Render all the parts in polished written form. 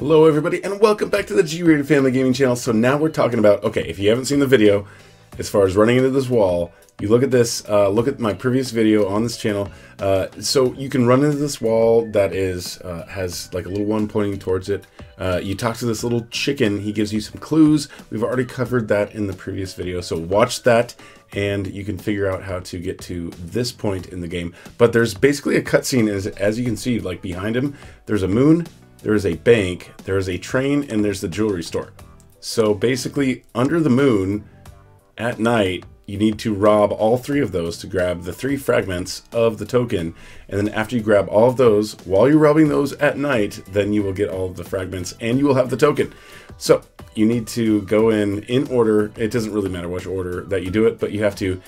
Hello everybody and welcome back to the G-Rated Family Gaming channel. So now we're talking about, okay, if you haven't seen the video, as far as running into this wall, you look at this, look at my previous video on this channel. So you can run into this wall that is, has like a little one pointing towards it. You talk to this little chicken, he gives you some clues. We've already covered that in the previous video, so watch that and you can figure out how to get to this point in the game. But there's basically a cutscene, as you can see, like behind him, there's a moon, there is a bank, there is a train, and there's the jewelry store. So basically, under the moon, at night, you need to rob all three of those to grab the 3 fragments of the token. And then after you grab all of those, while you're robbing those at night, then you will get all of the fragments and you will have the token. So you need to go in order. It doesn't really matter which order that you do it, but you have to.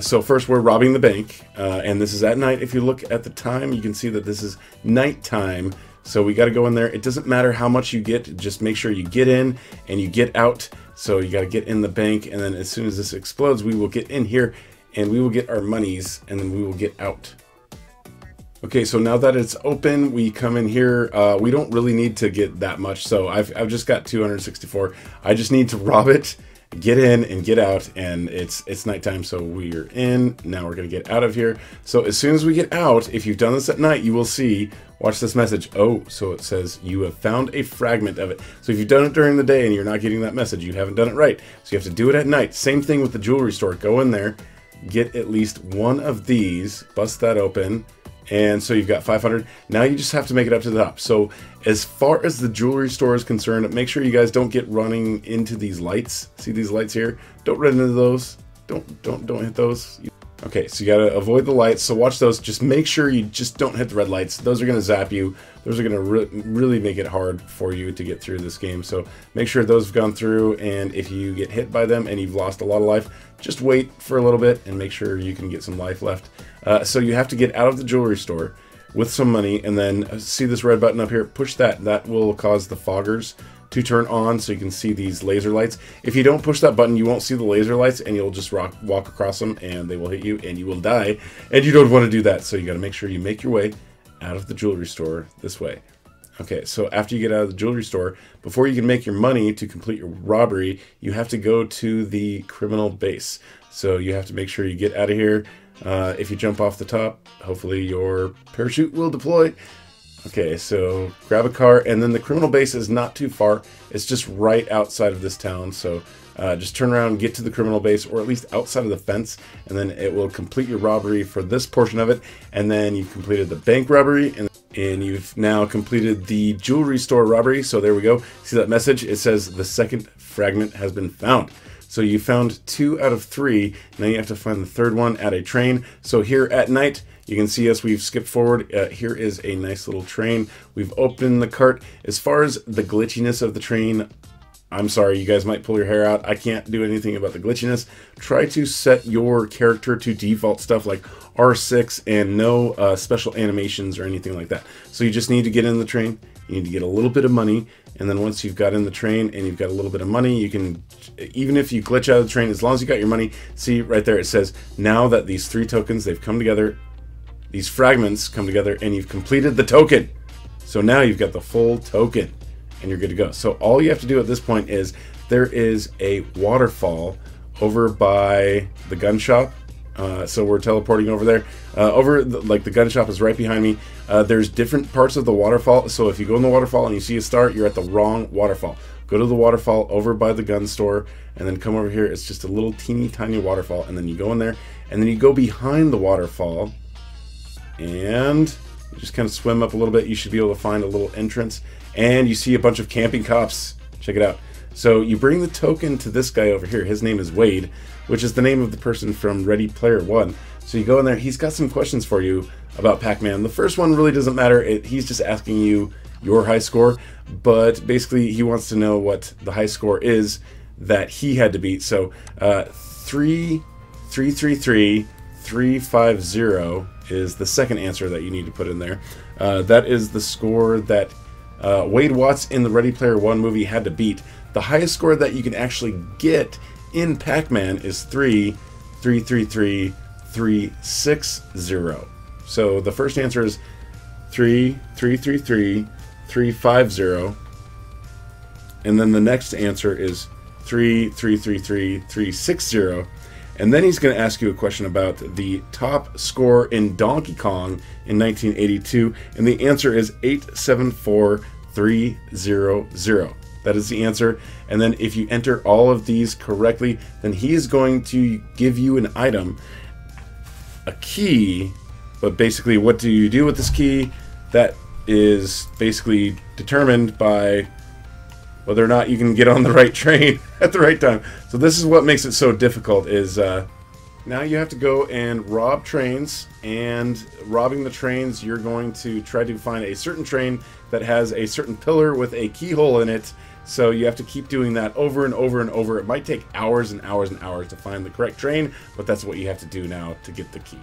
So first we're robbing the bank, and this is at night. If you look at the time, you can see that this is nighttime. So we got to go in there. It doesn't matter how much you get, just make sure you get in and you get out. So you got to get in the bank, and then as soon as this explodes, we will get in here and we will get our monies, and then we will get out. Okay, so now that it's open, we come in here. We don't really need to get that much, so I've just got 264. I just need to rob it, get in and get out, and it's nighttime, so we're in. Now we're gonna get out of here. So as soon as we get out, if you've done this at night, you will see, watch this message. Oh, so it says you have found a fragment of it. So if you've done it during the day and you're not getting that message, you haven't done it right. So you have to do it at night. Same thing with the jewelry store. Go in there, get at least one of these, bust that open, and so you've got 500. Now you just have to make it up to the top. So as far as the jewelry store is concerned, make sure you guys don't get running into these lights. See these lights here? Don't run into those. Don't hit those. Okay, so you gotta avoid the lights. So watch those. Just make sure you just don't hit the red lights. Those are gonna zap you. Those are gonna really make it hard for you to get through this game. So make sure those have gone through, and if you get hit by them and you've lost a lot of life, just wait for a little bit and make sure you can get some life left. So you have to get out of the jewelry store with some money, and then see this red button up here, push that. That will cause the foggers to turn on so you can see these laser lights. If you don't push that button, you won't see the laser lights, and you'll just walk across them and they will hit you and you will die, and you don't want to do that. So you got to make sure you make your way out of the jewelry store this way. Okay, so after you get out of the jewelry store, before you can make your money to complete your robbery, you have to go to the criminal base. So you have to make sure you get out of here. If you jump off the top, hopefully your parachute will deploy. Okay, so grab a car, and then the criminal base is not too far. It's just right outside of this town. So just turn around, get to the criminal base, or at least outside of the fence, and then it will complete your robbery for this portion of it. And then you've completed the bank robbery, and you've now completed the jewelry store robbery. So there we go. See that message? It says the second fragment has been found. So you found 2 out of 3. Now you have to find the third one at a train. So here at night, you can see us, we've skipped forward. Here is a nice little train. We've opened the cart. As far as the glitchiness of the train, I'm sorry, you guys might pull your hair out. I can't do anything about the glitchiness. Try to set your character to default stuff like R6 and no special animations or anything like that. So you just need to get in the train. You need to get a little bit of money, and then once you've got in the train and you've got a little bit of money, you can, even if you glitch out of the train, as long as you got your money, see right there it says, now that these 3 tokens, they've come together, these fragments come together, and you've completed the token. So now you've got the full token, and you're good to go. So all you have to do at this point is, there is a waterfall over by the gun shop. So we're teleporting over there. The gun shop is right behind me. There's different parts of the waterfall. So if you go in the waterfall and you see a star, you're at the wrong waterfall. Go to the waterfall over by the gun store, and then come over here. It's just a little teeny tiny waterfall, and then you go in there, and then you go behind the waterfall, and you just kind of swim up a little bit. You should be able to find a little entrance, and you see a bunch of camping cops. Check it out. So you bring the token to this guy over here. His name is Wade, which is the name of the person from Ready Player One. So you go in there. He's got some questions for you about Pac-Man. The first one really doesn't matter. He's just asking you your high score, but basically he wants to know what the high score is that he had to beat. So 333,350 is the second answer that you need to put in there. That is the score that Wade Watts in the Ready Player One movie had to beat. The highest score that you can actually get in Pac-Man is 333,360. So the first answer is 333,350, and then the next answer is 3333360. And then he's going to ask you a question about the top score in Donkey Kong in 1982, and the answer is 874300. That is the answer. And then if you enter all of these correctly, then he is going to give you an item, a key. But basically, what do you do with this key? That is basically determined by whether or not you can get on the right train at the right time. So this is what makes it so difficult, is now you have to go and rob trains, and robbing the trains, you're going to try to find a certain train that has a certain pillar with a keyhole in it. So you have to keep doing that over and over and over. It might take hours and hours and hours to find the correct train, but that's what you have to do now to get the key.